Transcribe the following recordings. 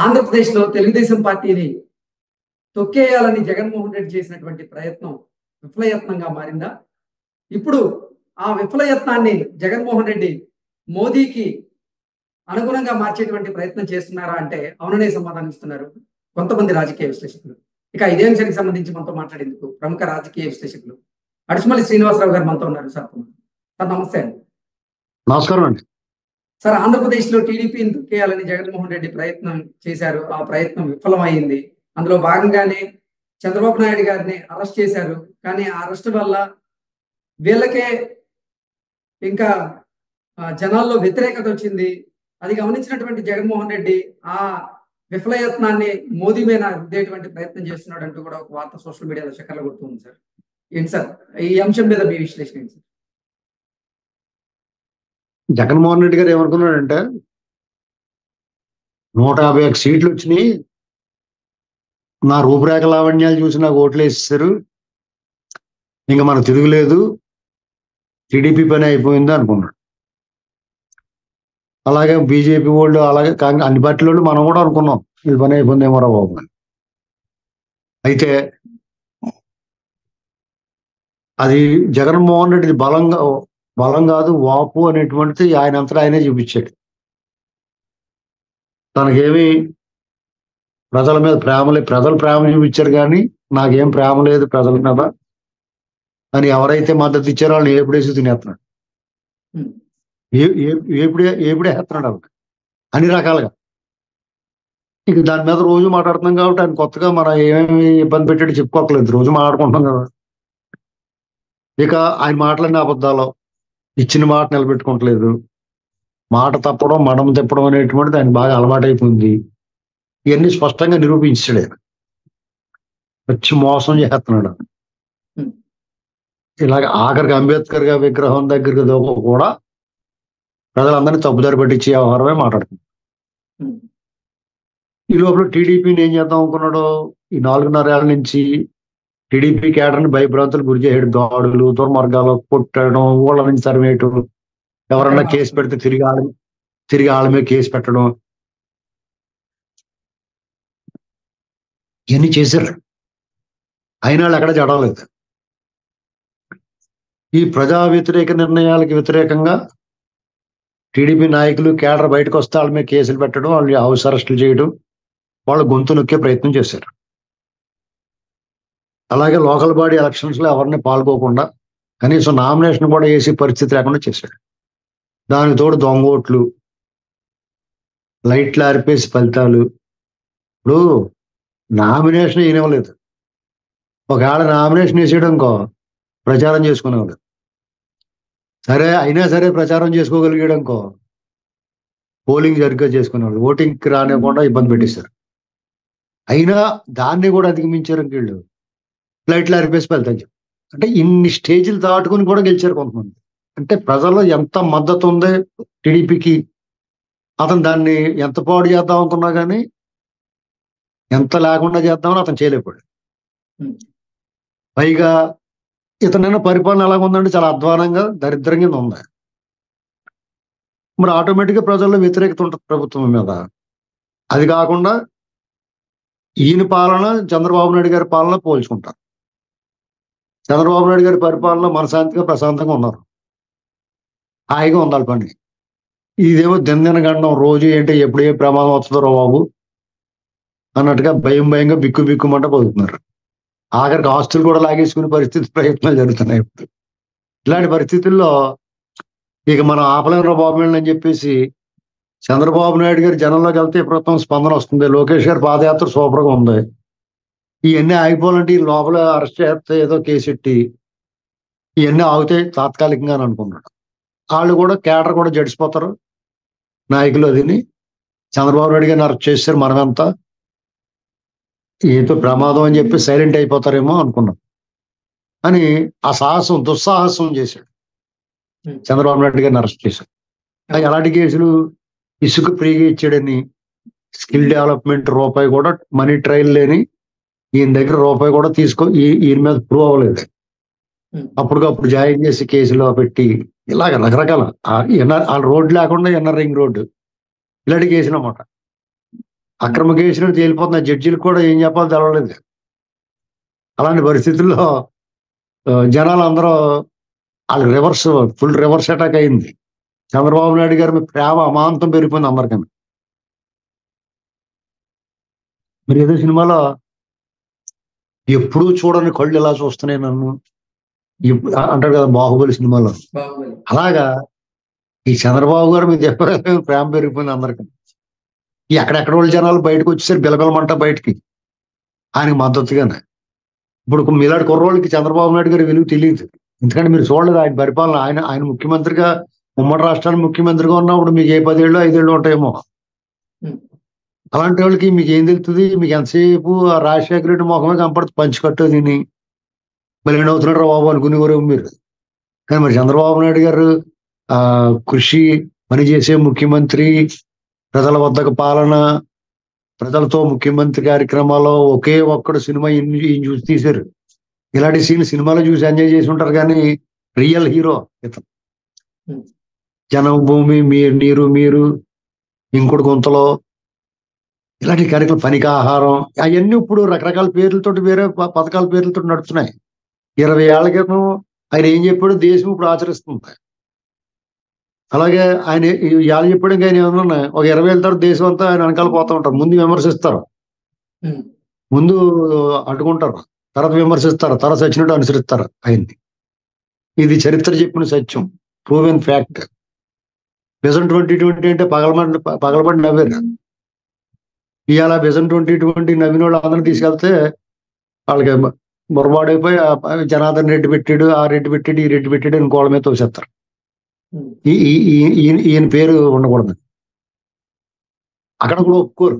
ఆంధ్రప్రదేశ్లో తెలుగుదేశం పార్టీని తొక్కేయాలని జగన్మోహన్ రెడ్డి చేసినటువంటి ప్రయత్నం విఫలయత్నంగా మారిందా? ఇప్పుడు ఆ విఫలయత్నాన్ని జగన్మోహన్ రెడ్డి మోదీకి అనుగుణంగా మార్చేటువంటి ప్రయత్నం చేస్తున్నారా అంటే అవుననే సమాధానం ఇస్తున్నారు కొంతమంది రాజకీయ విశ్లేషకులు. ఇక ఇదే అంశానికి సంబంధించి మనతో మాట్లాడేందుకు ప్రముఖ రాజకీయ విశ్లేషకులు అడుసుమల్లి శ్రీనివాసరావు గారు మనతో ఉన్నారు. సార్ నమస్తే అండి. నమస్కారం అండి. సార్, ఆంధ్రప్రదేశ్లో టీడీపీని తొక్కేయాలని జగన్మోహన్ రెడ్డి ప్రయత్నం చేశారు. ఆ ప్రయత్నం విఫలమైంది. అందులో భాగంగానే చంద్రబాబు నాయుడు గారిని అరెస్ట్ చేశారు. కానీ ఆ అరెస్ట్ వల్ల వీళ్ళకే ఇంకా జనాల్లో వ్యతిరేకత వచ్చింది. అది గమనించినటువంటి జగన్మోహన్ రెడ్డి ఆ విఫలయత్నాన్ని మోదీ మీద రుద్దేటువంటి ప్రయత్నం చేస్తున్నాడు అంటూ కూడా ఒక వార్త సోషల్ మీడియాలో చక్కర్లు కొడుతుంది. సార్ ఏంటి సార్ ఈ అంశం మీద మీ విశ్లేషణ ఏంటి సార్? జగన్మోహన్ రెడ్డి గారు ఏమనుకున్నాడంటే 151 సీట్లు వచ్చినాయి, నా రూపురేఖ లావణ్యాలు చూసి నాకు ఓట్లు వేసేసారు, ఇంకా మనకు తిరుగులేదు, టీడీపీ పని అయిపోయింది అనుకున్నాడు. అలాగే బీజేపీ వాళ్ళు, అలాగే కాంగ్రెస్, అన్ని పార్టీల వాళ్ళు మనం కూడా అనుకున్నాం ఇది పని అయిపోయిందేమో రా బాబు అని. అయితే అది జగన్మోహన్ రెడ్డి బలం కాదు, వాపు అనేటువంటిది ఆయన అంతటా ఆయనే చూపించాడు. తనకేమి ప్రజల మీద ప్రజలు ప్రేమ చూపించారు, కానీ నాకేం ప్రేమ లేదు ప్రజల మీద అని ఎవరైతే మద్దతు ఇచ్చారో వాళ్ళని ఏపుడేసి తినేస్తున్నాడు. ఏపుడే వేస్తున్నాడు వాళ్ళకి అన్ని రకాలుగా. ఇక దాని మీద రోజు మాట్లాడుతున్నాం కాబట్టి ఆయన కొత్తగా మనం ఏమేమి ఇబ్బంది పెట్టాడు చెప్పుకోకలేదు, రోజు మాట్లాడుకుంటున్నాం కదా. ఇక ఆయన మాటలన్నీ అబద్ధాలు, ఇచ్చిన మాట నిలబెట్టుకోవట్లేదు, మాట తప్పడం మడం తిప్పడం అనేటువంటిది ఆయన బాగా అలవాటైపోయింది. ఇవన్నీ స్పష్టంగా నిరూపించాడు. ఆయన వచ్చి మోసం చేస్తున్నాడు. ఇలాగ ఆఖరికి అంబేద్కర్ గారి విగ్రహం దగ్గరికి కూడా ప్రజలందరినీ తప్పుదారి పట్టించే వ్యవహారమే మాట్లాడుతుంది. ఈ లోపల టీడీపీని ఏం చేద్దాం అనుకున్నాడు, ఈ 4.5 ఏళ్ల నుంచి టీడీపీ కేడర్ని భయభ్రాంతులు గురి చేయడం, దాడులు, దుర్మార్గాలు కొట్టడం, ఊళ్ళ నుంచి తరిమేయటం, ఎవరన్నా కేసు పెడితే తిరిగి వాళ్ళ మీద కేసు పెట్టడం, ఇవన్నీ చేశారు. అయినా వాళ్ళు ఎక్కడ జడవలేదు. ఈ ప్రజా వ్యతిరేక నిర్ణయాలకు వ్యతిరేకంగా టీడీపీ నాయకులు కేడర్ బయటకు వస్తే వాళ్ళ మీద కేసులు పెట్టడం, వాళ్ళు హౌస్ అరెస్టులు చేయడం, వాళ్ళు గొంతు నొక్కే ప్రయత్నం చేశారు. అలాగే లోకల్ బాడీ ఎలక్షన్స్ లో ఎవరిని పాల్గొకుండా కనీసం నామినేషన్ కూడా వేసే పరిస్థితి లేకుండా చేశాడు. దానికి తోడు దొంగ ఓట్లు, లైట్లు ఆరిపేసి ఫలితాలు. ఇప్పుడు నామినేషన్ వేయనివ్వలేదు, ఒకవేళ నామినేషన్ వేసేయడంకో ప్రచారం చేసుకునేవాడు. సరే అయినా సరే ప్రచారం చేసుకోగలిగాడనుకో పోలింగ్ సరిగ్గా చేసుకునేవాడు, ఓటింగ్కి రానివ్వకుండా ఇబ్బంది పెట్టేశారు. అయినా దాన్ని కూడా అధిగమించారు వీళ్ళు, ఫ్లైట్లు ఆరిపేసి వెళ్తాం. అంటే ఇన్ని స్టేజ్లు దాటుకుని కూడా గెలిచారు కొంతమంది. అంటే ప్రజల్లో ఎంత మద్దతు ఉంది టీడీపీకి, అతను దాన్ని ఎంత పాడు చేద్దాం అనుకున్నా కానీ ఎంత లేకుండా చేద్దామని అతను చేయలేకపోయాడు. పైగా ఇతనైనా పరిపాలన ఎలాగుందంటే చాలా అధ్వానంగా దరిద్రంగా ఉంది. మరి ఆటోమేటిక్గా ప్రజల్లో వ్యతిరేకత ఉంటుంది ప్రభుత్వం మీద. అది కాకుండా ఈయన పాలన చంద్రబాబు నాయుడు గారి పాలన పోల్చుకుంటారు. చంద్రబాబు నాయుడు గారి పరిపాలన మనశాంతిగా ప్రశాంతంగా ఉన్నారు, హాయిగా ఉండాలి పని. ఇదేమో దినదినగండం, రోజు ఏంటి ఎప్పుడు ఏ ప్రమాదం వస్తుందో బాబు అన్నట్టుగా భయంగా బిక్కుమంట పోతున్నారు. ఆఖరికి ఆస్తులు కూడా లాగేసుకునే ప్రయత్నాలు జరుగుతున్నాయి ఇప్పుడు. ఇలాంటి పరిస్థితుల్లో ఇక మనం ఆపలేరు బాబు అని చెప్పేసి చంద్రబాబు నాయుడు గారి జనంలోకి వెళ్తే ప్రభుత్వం స్పందన వస్తుంది. లోకేష్ గారి పాదయాత్ర సూపర్గా ఉంది. ఇవన్నీ ఆగిపోవాలంటే ఈ లోపల అరెస్ట్ చేస్తే ఏదో కేసు ఎట్టి ఇవన్నీ ఆగుతాయి తాత్కాలికంగా అనుకున్నాడు. వాళ్ళు కూడా కేడర్ కూడా జడిసిపోతారు నాయకులు. అదిని చంద్రబాబు నాయుడు గారిని అరెస్ట్ చేశారు, మనమంతా ఏదో ప్రమాదం అని చెప్పి సైలెంట్ అయిపోతారేమో అనుకున్నాం అని ఆ దుస్సాహసం చేశాడు. చంద్రబాబు నాయుడు గారిని అరెస్ట్ చేశాడు. అలాంటి కేసులు ఇసుక ఫ్రీగా ఇచ్చాడని, స్కిల్ డెవలప్మెంట్ రూపాయి కూడా మనీ ట్రయల్ లేని ఈయన దగ్గర రూపాయి కూడా ఈయన మీద ప్రూవ్ అవ్వలేదు. అప్పటికప్పుడు జాయిన్ చేసి కేసులో పెట్టి ఇలాగ రకరకాల రోడ్డు లేకుండా ఎన్ఆర్ రింగ్ రోడ్డు ఇలాంటి కేసులు అన్నమాట. అక్రమ కేసులు తేలిపోతున్నాయి, జడ్జీలు కూడా ఏం చెప్పాలో తెలవలేదు. అలాంటి పరిస్థితుల్లో జనాలు అందరూ వాళ్ళకి ఫుల్ రివర్స్ అటాక్ అయింది. చంద్రబాబు నాయుడు గారి మీద ప్రేమ అమాంతం పెరిగిపోయింది అందరికీ. మరి ఏదో సినిమాలో ఎప్పుడూ చూడని కళ్ళు ఎలా చూస్తున్నాయి నన్ను అంటాడు కదా బాహుబలి సినిమాలో. అలాగా ఈ చంద్రబాబు గారు మీద చెప్పారు ప్రేమ పెరిగిపోయింది అందరికీ. ఎక్కడెక్కడ వాళ్ళ జనాలు బయటకు వచ్చేసారు బిలబిలమంట బయటికి ఆయనకి మద్దతుగానే. ఇప్పుడు మీలాంటి కుర్రోళ్ళకి చంద్రబాబు నాయుడు గారి విలువ తెలియదు, ఎందుకంటే మీరు చూడలేదు ఆయన పరిపాలన. ఆయన ముఖ్యమంత్రిగా ఉమ్మడి రాష్ట్రానికి ముఖ్యమంత్రిగా ఉన్నప్పుడు మీకు ఏ 10 ఏళ్ళు 5 ఏళ్ళు ఉంటాయేమో. అలాంటి వాళ్ళకి మీకు ఏం తెలుస్తుంది? మీకు ఎంతసేపు ఆ రాజశేఖర రెడ్డి మొహమే కనపడుతుంది పంచికట్టు తిని మళ్ళీ అవుతున్నాడు బాబు అనుకునేవారు మీరు. కానీ మరి చంద్రబాబు నాయుడు గారు కృషి, పనిచేసే ముఖ్యమంత్రి, ప్రజల వద్దకు పాలన, ప్రజలతో ముఖ్యమంత్రి కార్యక్రమాల్లో ఒకే ఒక్కడు సినిమా చూసి తీశారు. ఇలాంటి సినిమాలో చూసి ఎంజాయ్ చేసి ఉంటారు, కానీ రియల్ హీరో ఇతను. జన్మభూమి, నీరు మీరు, ఇంకుడు గుంతలో, ఇలాంటి కార్యక్రమం, పనికి ఆహారం, అవన్నీ ఇప్పుడు రకరకాల పేర్లతో వేరే పథకాల పేర్లతో నడుస్తున్నాయి. 20 ఏళ్ల క్రితం ఆయన ఏం చెప్పాడు దేశం ఇప్పుడు ఆచరిస్తుంది. అలాగే ఆయన ఇవాళ చెప్పాడు, ఇంకా ఆయన ఏమన్నా ఒక 20 ఏళ్ళ తర్వాత దేశం అంతా ఆయన వెనకాల పోతూ ఉంటారు. ముందు విమర్శిస్తారు, ముందు అడ్డుకుంటారు, తర్వాత విమర్శిస్తారు, తర్వాత సచ్చినట్టు అనుసరిస్తారు ఆయన్ని. ఇది చరిత్ర చెప్పిన సత్యం, ప్రూవెన్ ఫ్యాక్ట్. విజన్ 2020 అంటే పగలబడి నవ్వారు. ఇవాళ విజన్ 2020 నవ్విన వాళ్ళు అందరినీ తీసుకెళ్తే వాళ్ళకి బొరబాడైపోయి జనార్దన్ రెడ్డి పెట్టాడు, ఆ రెడ్డి పెట్టాడు, ఈ రెడ్డి పెట్టాడు అని కోళ్ళ మీద తోసేస్తారు. ఈయన పేరు ఉండకూడదు. అక్కడ కూడా ఒప్పుకోరు.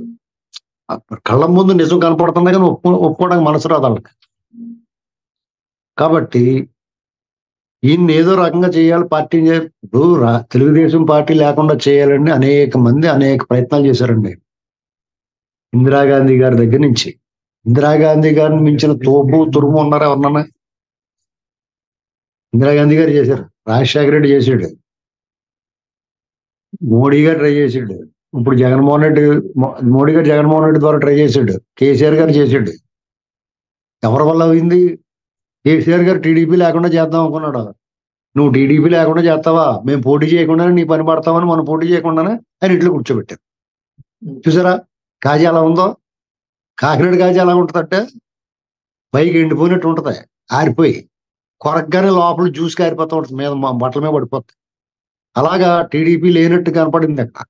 కళ్ళ ముందు నిజం కనపడుతుంది కానీ ఒప్పుకోవడానికి మనసు రాదు వాళ్ళకి. కాబట్టి ఈయన ఏదో రకంగా చేయాలి, పార్టీ ఇప్పుడు తెలుగుదేశం పార్టీ లేకుండా చేయాలని అనేక మంది అనేక ప్రయత్నాలు చేశారండి. ఇందిరాగాంధీ గారి దగ్గర నుంచి. ఇందిరాగాంధీ గారిని మించిన తోపు తురుము ఉన్నారు ఎవరన్నా? ఇందిరాగాంధీ గారు చేశారు, రాజశేఖర రెడ్డి చేసాడు, మోడీ గారు ట్రై చేసాడు, ఇప్పుడు మోడీ గారు జగన్మోహన్ రెడ్డి ద్వారా ట్రై చేశాడు, కేసీఆర్ గారు చేశాడు. ఎవరి వల్ల అయింది? కేసీఆర్ గారు టీడీపీ లేకుండా చేద్దాం అనుకున్నాడు. నువ్వు టీడీపీ లేకుండా చేస్తావా, మేము పోటీ చేయకుండానే నీ పని పడతామని మనం పోటీ చేయకుండానే ఆయన ఇంట్లో కూర్చోబెట్టారు. చూసారా కాజీ ఎలా ఉందో? కాకినాడ కాజీ ఎలా ఉంటుందంటే పైకి ఎండిపోయినట్టు ఉంటుంది, ఆరిపోయి కొరకగానే లోపల జ్యూస్ కారిపోతూ ఉంటుంది, మీద బట్టల మీద పడిపోతుంది. అలాగా టీడీపీ లేనట్టు కనపడింది. అక్కడ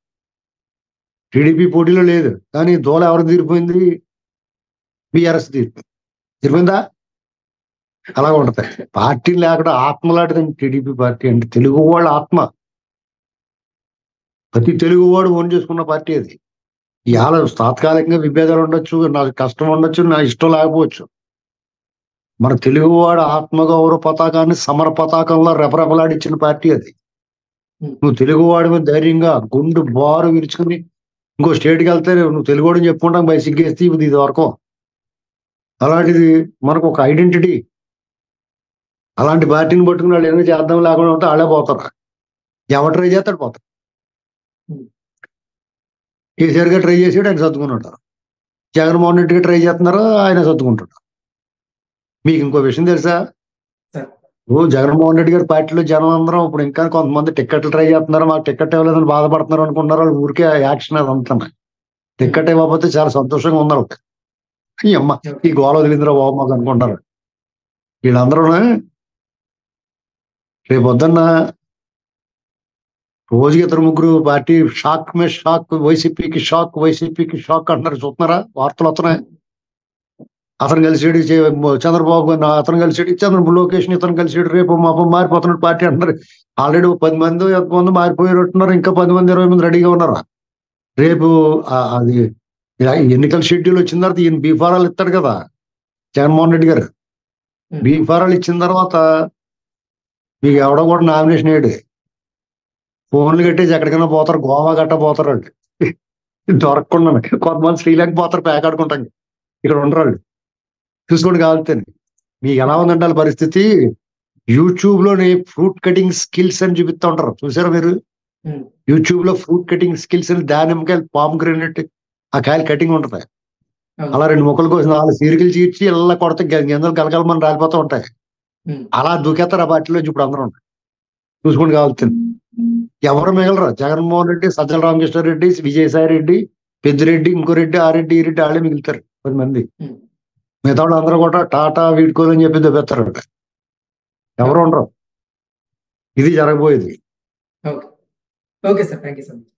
టీడీపీ పోటీలో లేదు, కానీ దోల ఎవరు తీరిపోయింది? బీఆర్ఎస్ తీరిపోయిందా? అలాగ ఉంటది. పార్టీ లేకుండా ఆత్మ లాంటిదండి టీడీపీ పార్టీ అంటే. తెలుగు వాళ్ళ ఆత్మ, ప్రతి తెలుగువాడు ఓన్ చేసుకున్న పార్టీ అది. ఇవాళ తాత్కాలికంగా విభేదాలు ఉండొచ్చు, నాకు కష్టం ఉండొచ్చు, నా ఇష్టం లేకపోవచ్చు. మన తెలుగువాడు ఆత్మగౌరవ పతాకాన్ని సమర పతాకంలో రెపరెపలాడిచ్చిన పార్టీ అది. నువ్వు తెలుగువాడి మీద ధైర్యంగా గుండు బారు విరుచుకుని ఇంకో స్టేట్కి వెళ్తే నువ్వు తెలుగువాడిని చెప్పుకుంటాం బై సిగ్గేస్తే ఇది వరకు. అలాంటిది మనకు ఒక ఐడెంటిటీ. అలాంటి పార్టీని పట్టుకుని వాళ్ళు ఏమైనా చేద్దాం లేకుండా ఉంటే వాళ్ళే పోతారు. ఎవరు ట్రై చేస్తాడు పోతారు. కేసీఆర్ గారు ట్రై చేసాడు, ఆయన సర్దుకున్నాడు. జగన్మోహన్ రెడ్డిగా ట్రై చేస్తున్నారు, ఆయన సర్దుకుంటాడు. మీకు ఇంకో విషయం తెలుసా? జగన్మోహన్ రెడ్డి గారి పార్టీలో జనం అందరం ఇప్పుడు ఇంకా కొంతమంది టిక్కెట్లు ట్రై చేస్తున్నారు, మాకు టిక్కెట్ ఇవ్వలేదని బాధపడుతున్నారు అనుకుంటున్నారు. వాళ్ళు ఊరికే యాక్షన్ అది అంటున్నాయి. టిక్కెట్ ఇవ్వకపోతే చాలా సంతోషంగా ఉన్నారు. ఈ అమ్మ ఈ గోళ వదిలిందిరా బాబు మాకు అనుకుంటారు. వీళ్ళందరూ రేపు పొద్దున్న రోజుకి 2-3 పార్టీ షాక్ మే షాక్, వైసీపీకి షాక్ అంటున్నారు. చూస్తున్నారా? వార్తలు వస్తున్నాయి. అతను కలిసాడు చంద్రబాబు, అతను కలిసాడు లోకేష్, ఇతను కలిసాడు, రేపు మారిపోతున్నాడు పార్టీ అంటున్నారు. ఆల్రెడీ 10 మంది ఎంతమంది మారిపోయినట్టున్నారు, ఇంకా 10 మంది 20 మంది రెడీగా ఉన్నారు. రేపు అది ఎన్నికల షెడ్యూల్ వచ్చిన తర్వాత ఈయన బీఫారాలు ఇస్తాడు కదా జగన్మోహన్ రెడ్డి గారు. బీఫారాలు ఇచ్చిన తర్వాత మీకు ఎవడో కూడా నామినేషన్ వేయడు, ఫోన్లు కట్టేసి ఎక్కడికైనా పోతారు, గోవా గట్ట పోతారు. వాళ్ళు దొరకకుండా కొంతమంది శ్రీలంక పోతారు పేకాడుకుంటాం, ఇక్కడ ఉండరు. చూసుకోండి కావాలితే. మీకు ఎలా ఉందంటే వాళ్ళ పరిస్థితి. యూట్యూబ్ లోని ఫ్రూట్ కటింగ్ స్కిల్స్ అని చూపిస్తూ ఉంటారు, చూసారా మీరు? యూట్యూబ్ లో ఫ్రూట్ కటింగ్ స్కిల్స్ అని, దానిమ్మకాయలు, పామ్ గ్రెనేట్ ఆ కాయలు కటింగ్ ఉంటది. అవును అలా సార్. 2 ముక్కలు కోసి 4 చీరికలు చీర్చి ఇలా కొడితే గింజలు గలగలమని రాలిపోతూ ఉంటాయి. ఉమ్. అలా దూకేస్తారు ఆ పార్టీలోంచి ఇప్పుడు అందరూ చూసుకుని కావాల్సింది. ఎవరు మిగలరు. జగన్మోహన్ రెడ్డి, సజ్జల రామకృష్ణారెడ్డి, విజయసాయి రెడ్డి, పెద్దిరెడ్డి, ఇంకో రెడ్డి, ఆ రెడ్డి, ఈ రెడ్డి వాళ్ళే మిగులుతారు 10 మంది. ఉమ్. మిగతా వాళ్ళు అందరూ కూడా టాటా వీడుకోలని చెప్పి దొబ్బెత్తారు. ఎవరు ఉండరు. ఇది జరగబోయేది. Okay okay sir, thank you so much.